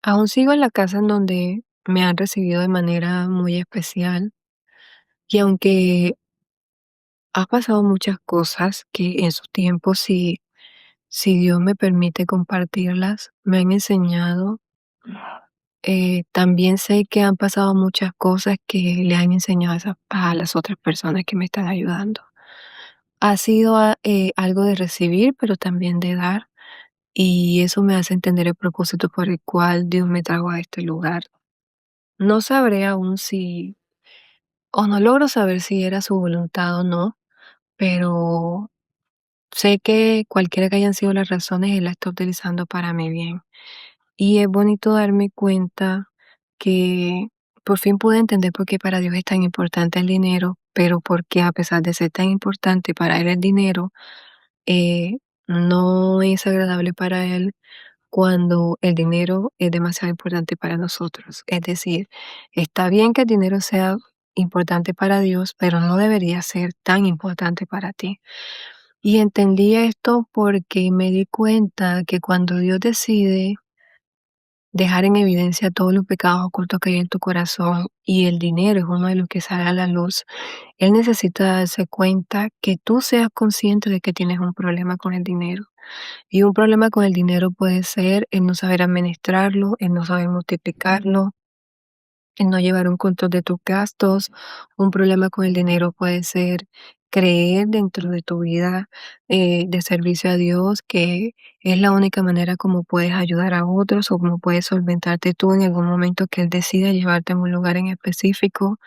Aún sigo en la casa en donde me han recibido de manera muy especial y aunque ha pasado muchas cosas que en su tiempo, si Dios me permite compartirlas, me han enseñado, también sé que han pasado muchas cosas que le han enseñado a las otras personas que me están ayudando. Ha sido algo de recibir, pero también de dar, y eso me hace entender el propósito por el cual Dios me trajo a este lugar. No sabré aún si O no logro saber si era su voluntad o no, pero sé que cualquiera que hayan sido las razones, Él la está utilizando para mi bien. Y es bonito darme cuenta que por fin pude entender por qué para Dios es tan importante el dinero, pero porque a pesar de ser tan importante para Él el dinero, eh, no es agradable para Él cuando el dinero es demasiado importante para nosotros. Es decir, está bien que el dinero sea importante para Dios, pero no debería ser tan importante para ti. Y entendí esto porque me di cuenta que cuando Dios decide dejar en evidencia todos los pecados ocultos que hay en tu corazón y el dinero es uno de los que sale a la luz, Él necesita darse cuenta que tú seas consciente de que tienes un problema con el dinero. Y un problema con el dinero puede ser el no saber administrarlo, el no saber multiplicarlo, el no llevar un control de tus gastos. Un problema con el dinero puede ser creer dentro de tu vida de servicio a Dios que es la única manera como puedes ayudar a otros o como puedes solventarte tú en algún momento que Él decida llevarte a un lugar en específico.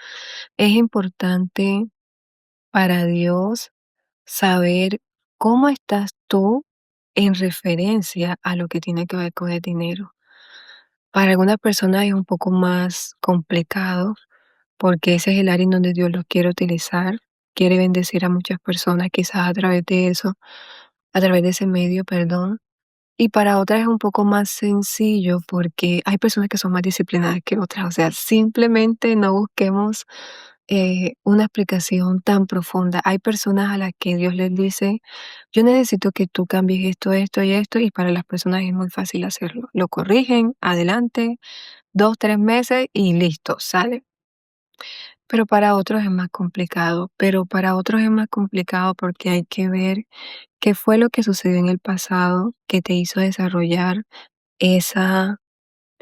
Es importante para Dios saber cómo estás tú en referencia a lo que tiene que ver con el dinero. Para algunas personas es un poco más complicado porque ese es el área en donde Dios los quiere utilizar, quiere bendecir a muchas personas quizás a través de eso, a través de ese medio, perdón. Y para otras es un poco más sencillo porque hay personas que son más disciplinadas que otras. O sea, simplemente no busquemos una explicación tan profunda. Hay personas a las que Dios les dice, yo necesito que tú cambies esto, esto y esto, y para las personas es muy fácil hacerlo. Lo corrigen, adelante, 2, 3 meses y listo, sale. Pero para otros es más complicado, pero para otros es más complicado porque hay que ver qué fue lo que sucedió en el pasado que te hizo desarrollar esa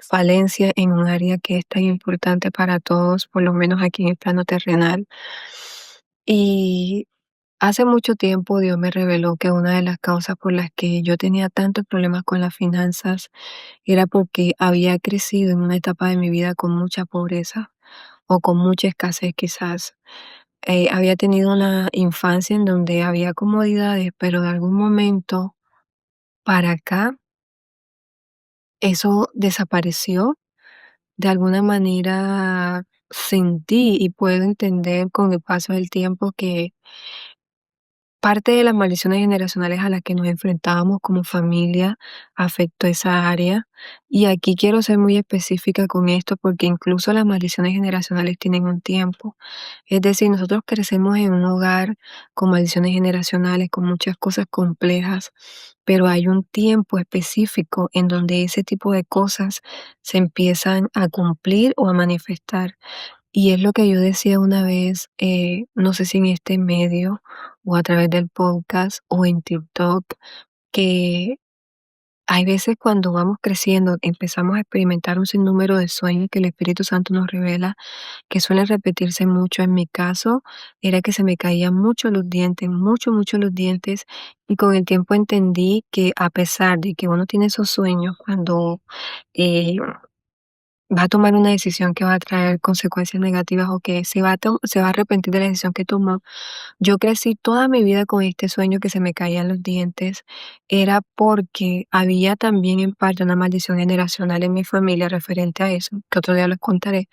falencia en un área que es tan importante para todos, por lo menos aquí en el plano terrenal. Y hace mucho tiempo Dios me reveló que una de las causas por las que yo tenía tantos problemas con las finanzas era porque había crecido en una etapa de mi vida con mucha pobreza o con mucha escasez quizás. Había tenido una infancia en donde había comodidades, pero de algún momento para acá eso desapareció. De alguna manera sentí y puedo entender con el paso del tiempo que parte de las maldiciones generacionales a las que nos enfrentábamos como familia afectó esa área. Y aquí quiero ser muy específica con esto porque incluso las maldiciones generacionales tienen un tiempo. Es decir, nosotros crecemos en un hogar con maldiciones generacionales, con muchas cosas complejas, pero hay un tiempo específico en donde ese tipo de cosas se empiezan a cumplir o a manifestar. Y es lo que yo decía una vez, no sé si en este medio o a través del podcast o en TikTok, que hay veces cuando vamos creciendo empezamos a experimentar un sinnúmero de sueños que el Espíritu Santo nos revela, que suelen repetirse mucho. En mi caso, era que se me caían mucho los dientes, mucho, mucho los dientes, y con el tiempo entendí que a pesar de que uno tiene esos sueños, cuando eh, va a tomar una decisión que va a traer consecuencias negativas o que se va a arrepentir de la decisión que tomó. Yo crecí toda mi vida con este sueño que se me caían los dientes. Era porque había también en parte una maldición generacional en mi familia referente a eso, que otro día les contaré,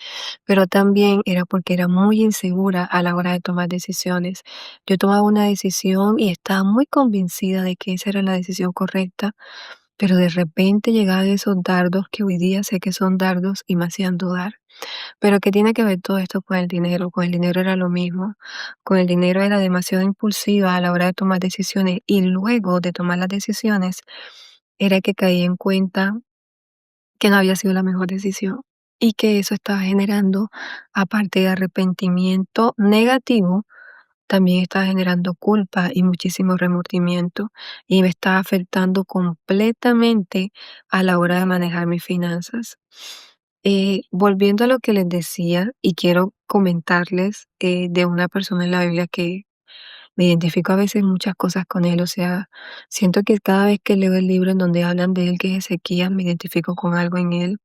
pero también era porque era muy insegura a la hora de tomar decisiones. Yo tomaba una decisión y estaba muy convencida de que esa era la decisión correcta, pero de repente llegaban esos dardos que hoy día sé que son dardos y me hacían dudar. Pero ¿qué tiene que ver todo esto con el dinero? Con el dinero era lo mismo. Con el dinero era demasiado impulsiva a la hora de tomar decisiones y luego de tomar las decisiones era que caí en cuenta que no había sido la mejor decisión y que eso estaba generando, aparte de arrepentimiento negativo, también estaba generando culpa y muchísimo remordimiento y me estaba afectando completamente a la hora de manejar mis finanzas. Volviendo a lo que les decía, y quiero comentarles de una persona en la Biblia que me identifico a veces muchas cosas con él, o sea, siento que cada vez que leo el libro en donde hablan de él, que es Ezequías, me identifico con algo en él.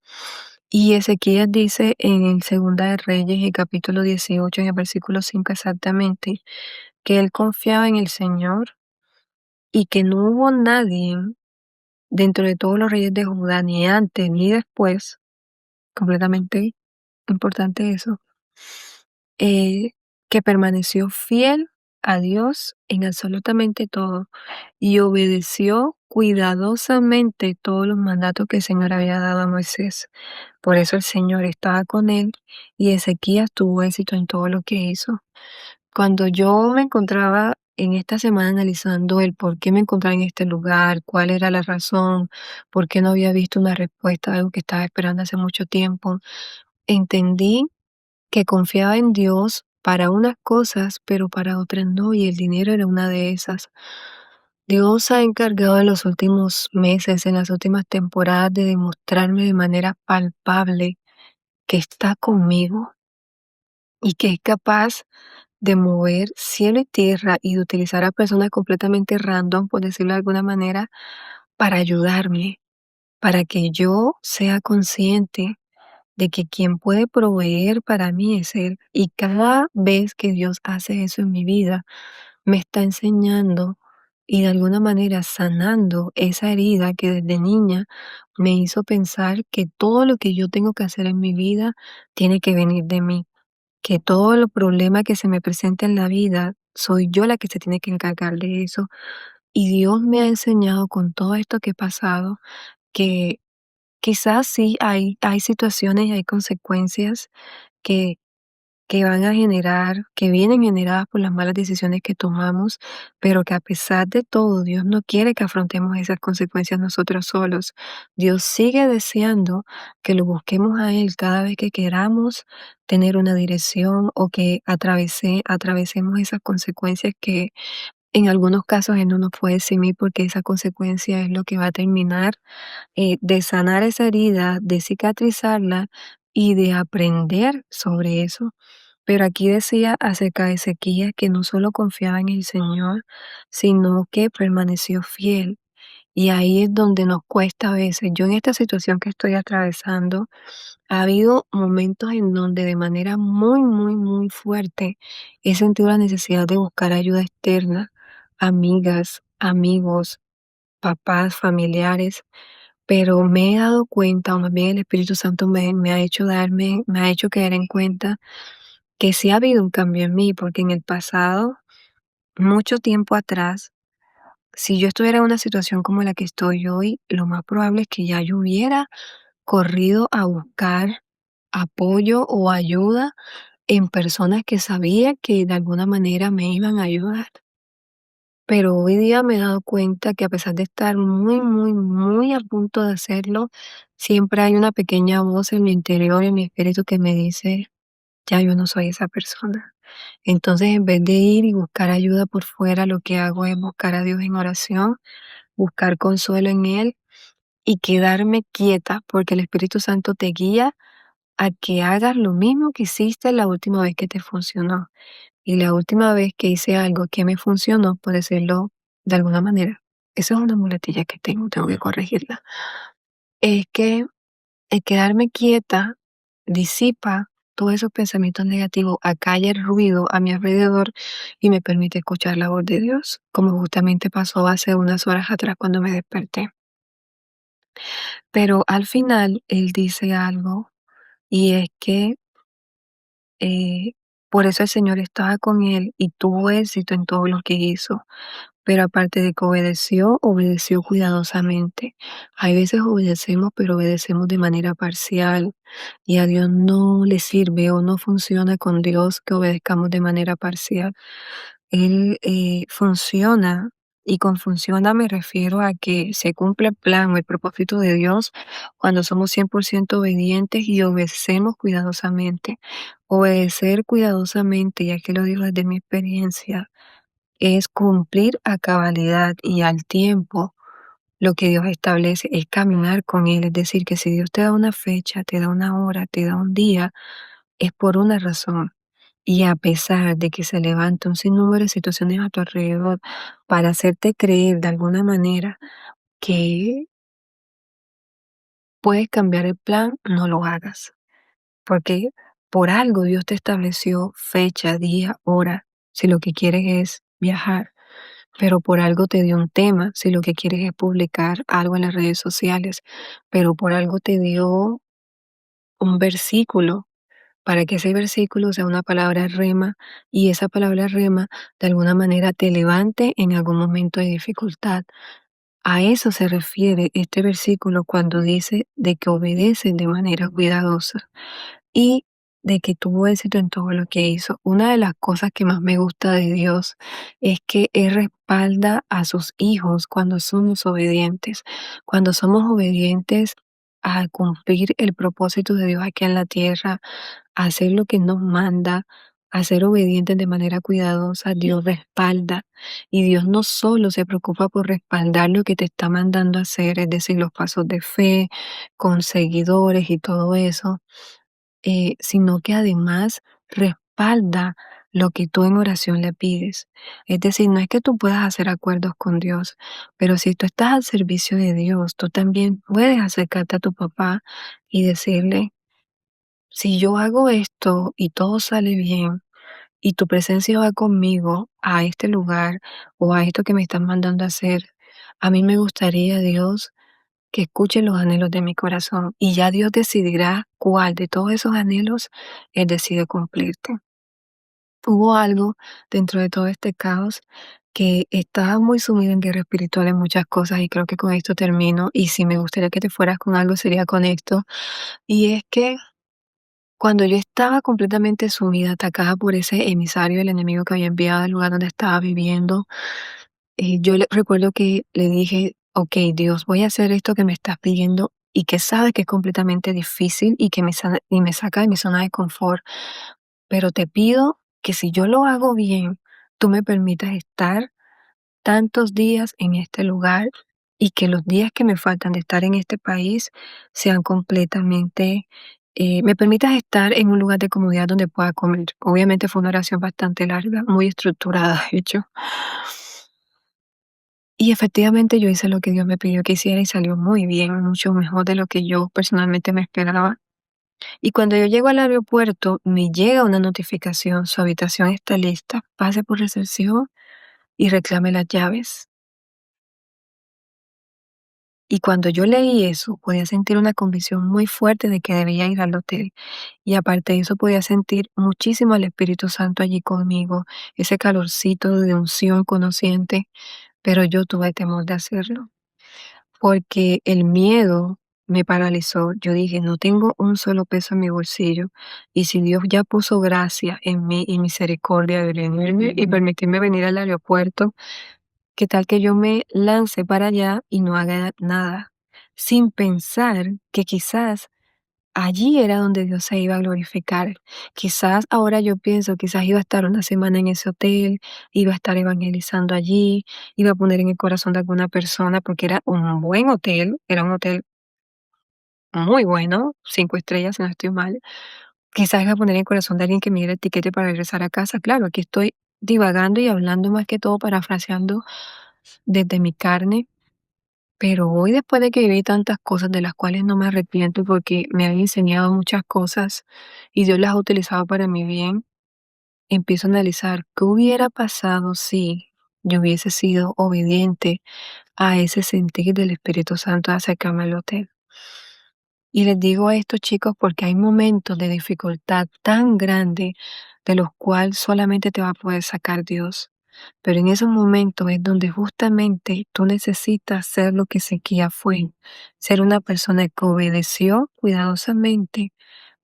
Y Ezequías dice en el Segunda de Reyes, el capítulo 18, en el versículo 5 exactamente, que él confiaba en el Señor y que no hubo nadie dentro de todos los reyes de Judá, ni antes ni después, completamente importante eso, eh, que permaneció fiel a Dios en absolutamente todo y obedeció cuidadosamente todos los mandatos que el Señor había dado a Moisés. Por eso el Señor estaba con él y Ezequías tuvo éxito en todo lo que hizo. Cuando yo me encontraba en esta semana analizando el por qué me encontraba en este lugar, cuál era la razón, por qué no había visto una respuesta a algo que estaba esperando hace mucho tiempo, entendí que confiaba en Dios para unas cosas, pero para otras no, y el dinero era una de esas. Dios ha encargado en los últimos meses, en las últimas temporadas, de demostrarme de manera palpable que está conmigo y que es capaz de mover cielo y tierra y de utilizar a personas completamente random, por decirlo de alguna manera, para ayudarme, para que yo sea consciente de que quien puede proveer para mí es Él. Y cada vez que Dios hace eso en mi vida, me está enseñando y de alguna manera sanando esa herida que desde niña me hizo pensar que todo lo que yo tengo que hacer en mi vida tiene que venir de mí, que todo el problema que se me presenta en la vida soy yo la que se tiene que encargar de eso. Y Dios me ha enseñado con todo esto que he pasado que quizás sí hay situaciones y hay consecuencias que van a generar, que vienen generadas por las malas decisiones que tomamos, pero que a pesar de todo, Dios no quiere que afrontemos esas consecuencias nosotros solos. Dios sigue deseando que lo busquemos a Él cada vez que queramos tener una dirección o que atravesemos esas consecuencias que en algunos casos Él no nos puede eximir porque esa consecuencia es lo que va a terminar de sanar esa herida, de cicatrizarla y de aprender sobre eso. Pero aquí decía acerca de Ezequías que no solo confiaba en el Señor, sino que permaneció fiel. Y ahí es donde nos cuesta a veces. Yo en esta situación que estoy atravesando, ha habido momentos en donde de manera muy, muy, muy fuerte he sentido la necesidad de buscar ayuda externa, amigas, amigos, papás, familiares, pero me he dado cuenta, o más bien el Espíritu Santo me ha hecho me ha hecho caer en cuenta que sí ha habido un cambio en mí, porque en el pasado, mucho tiempo atrás, si yo estuviera en una situación como la que estoy hoy, lo más probable es que ya yo hubiera corrido a buscar apoyo o ayuda en personas que sabía que de alguna manera me iban a ayudar. Pero hoy día me he dado cuenta que a pesar de estar muy, muy, muy a punto de hacerlo, siempre hay una pequeña voz en mi interior, en mi espíritu que me dice, ya yo no soy esa persona. Entonces, en vez de ir y buscar ayuda por fuera, lo que hago es buscar a Dios en oración, buscar consuelo en Él y quedarme quieta, porque el Espíritu Santo te guía a que hagas lo mismo que hiciste la última vez que te funcionó. Y la última vez que hice algo que me funcionó, por decirlo de alguna manera, eso es una muletilla que tengo que corregirla, es que el quedarme quieta disipa todos esos pensamientos negativos, acalla el ruido a mi alrededor y me permite escuchar la voz de Dios, como justamente pasó hace unas horas atrás cuando me desperté. Pero al final Él dice algo y es que eh, por eso el Señor estaba con él y tuvo éxito en todo lo que hizo. Pero aparte de que obedeció, obedeció cuidadosamente. Hay veces obedecemos, pero obedecemos de manera parcial. Y a Dios no le sirve o no funciona con Dios que obedezcamos de manera parcial. Él funciona Y con funciona me refiero a que se cumple el plan o el propósito de Dios cuando somos 100% obedientes y obedecemos cuidadosamente. Obedecer cuidadosamente, ya que lo digo desde mi experiencia, es cumplir a cabalidad y al tiempo lo que Dios establece, es caminar con Él. Es decir, que si Dios te da una fecha, te da una hora, te da un día, es por una razón. Y a pesar de que se levanta un sinnúmero de situaciones a tu alrededor para hacerte creer de alguna manera que puedes cambiar el plan, no lo hagas. Porque por algo Dios te estableció fecha, día, hora, si lo que quieres es viajar. Pero por algo te dio un tema, si lo que quieres es publicar algo en las redes sociales. Pero por algo te dio un versículo para que ese versículo sea una palabra rema y esa palabra rema de alguna manera te levante en algún momento de dificultad. A eso se refiere este versículo cuando dice de que obedeces de manera cuidadosa y de que tuvo éxito en todo lo que hizo. Una de las cosas que más me gusta de Dios es que Él respalda a sus hijos cuando somos obedientes. Cuando somos obedientes a cumplir el propósito de Dios aquí en la tierra, a hacer lo que nos manda, a ser obedientes de manera cuidadosa, Dios respalda. Y Dios no solo se preocupa por respaldar lo que te está mandando a hacer, es decir, los pasos de fe, con seguidores y todo eso, sino que además respalda lo que tú en oración le pides. Es decir, no es que tú puedas hacer acuerdos con Dios, pero si tú estás al servicio de Dios, tú también puedes acercarte a tu papá y decirle, si yo hago esto y todo sale bien, y tu presencia va conmigo a este lugar o a esto que me están mandando a hacer, a mí me gustaría, Dios, que escuche los anhelos de mi corazón y ya Dios decidirá cuál de todos esos anhelos Él decide cumplirte. Hubo algo dentro de todo este caos que estaba muy sumido en guerra espiritual en muchas cosas y creo que con esto termino y si me gustaría que te fueras con algo sería con esto y es que cuando yo estaba completamente sumida, atacada por ese emisario del enemigo que había enviado al lugar donde estaba viviendo, recuerdo que le dije, ok, Dios, voy a hacer esto que me estás pidiendo y que sabes que es completamente difícil y que y me saca de mi zona de confort, pero te pido que si yo lo hago bien, tú me permitas estar tantos días en este lugar y que los días que me faltan de estar en este país sean completamente, me permitas estar en un lugar de comodidad donde pueda comer. Obviamente fue una oración bastante larga, muy estructurada, de hecho. Y efectivamente yo hice lo que Dios me pidió que hiciera y salió muy bien, mucho mejor de lo que yo personalmente me esperaba. Y cuando yo llego al aeropuerto, me llega una notificación, su habitación está lista, pase por recepción y reclame las llaves. Y cuando yo leí eso, podía sentir una convicción muy fuerte de que debía ir al hotel. Y aparte de eso, podía sentir muchísimo al Espíritu Santo allí conmigo, ese calorcito de unción conociente, pero yo tuve temor de hacerlo, porque el miedo me paralizó. Yo dije, no tengo un solo peso en mi bolsillo. Y si Dios ya puso gracia en mí y misericordia de venirme y permitirme venir al aeropuerto, ¿qué tal que yo me lance para allá y no haga nada? Sin pensar que quizás allí era donde Dios se iba a glorificar. Quizás ahora yo pienso, quizás iba a estar una semana en ese hotel, iba a estar evangelizando allí, iba a poner en el corazón de alguna persona, porque era un buen hotel, era un hotel muy bueno, 5 estrellas, si no estoy mal. Quizás iba a poner en el corazón de alguien que me diera el tiquete para regresar a casa. Claro, aquí estoy divagando y hablando más que todo, parafraseando desde mi carne. Pero hoy, después de que viví tantas cosas de las cuales no me arrepiento porque me han enseñado muchas cosas y Dios las ha utilizado para mi bien, empiezo a analizar qué hubiera pasado si yo hubiese sido obediente a ese sentir del Espíritu Santo de acercarme al hotel. Y les digo esto, chicos, porque hay momentos de dificultad tan grande de los cuales solamente te va a poder sacar Dios. Pero en esos momentos es donde justamente tú necesitas ser lo que Ezequiel fue, ser una persona que obedeció cuidadosamente,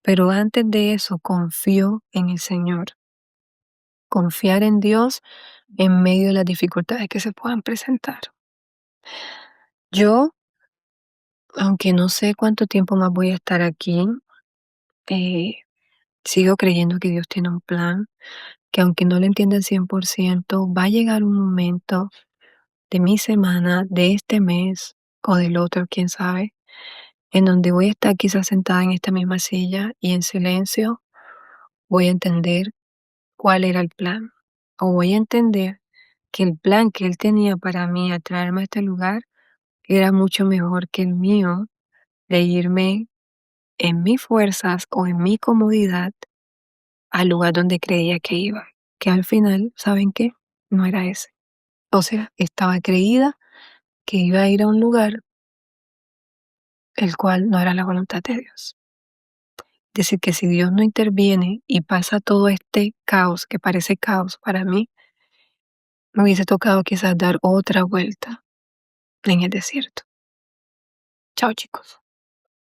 pero antes de eso confió en el Señor. Confiar en Dios en medio de las dificultades que se puedan presentar. Yo, aunque no sé cuánto tiempo más voy a estar aquí, eh, sigo creyendo que Dios tiene un plan, que aunque no lo entienda al 100%, va a llegar un momento de mi semana, de este mes o del otro, quién sabe, en donde voy a estar quizás sentada en esta misma silla y en silencio voy a entender cuál era el plan. O voy a entender que el plan que Él tenía para mí a traerme a este lugar era mucho mejor que el mío de irme en mis fuerzas o en mi comodidad al lugar donde creía que iba, que al final, ¿saben qué? No era ese. O sea, estaba creída que iba a ir a un lugar el cual no era la voluntad de Dios. Es decir, que si Dios no interviene y pasa todo este caos, que parece caos para mí, me hubiese tocado quizás dar otra vuelta en el desierto. Chao, chicos.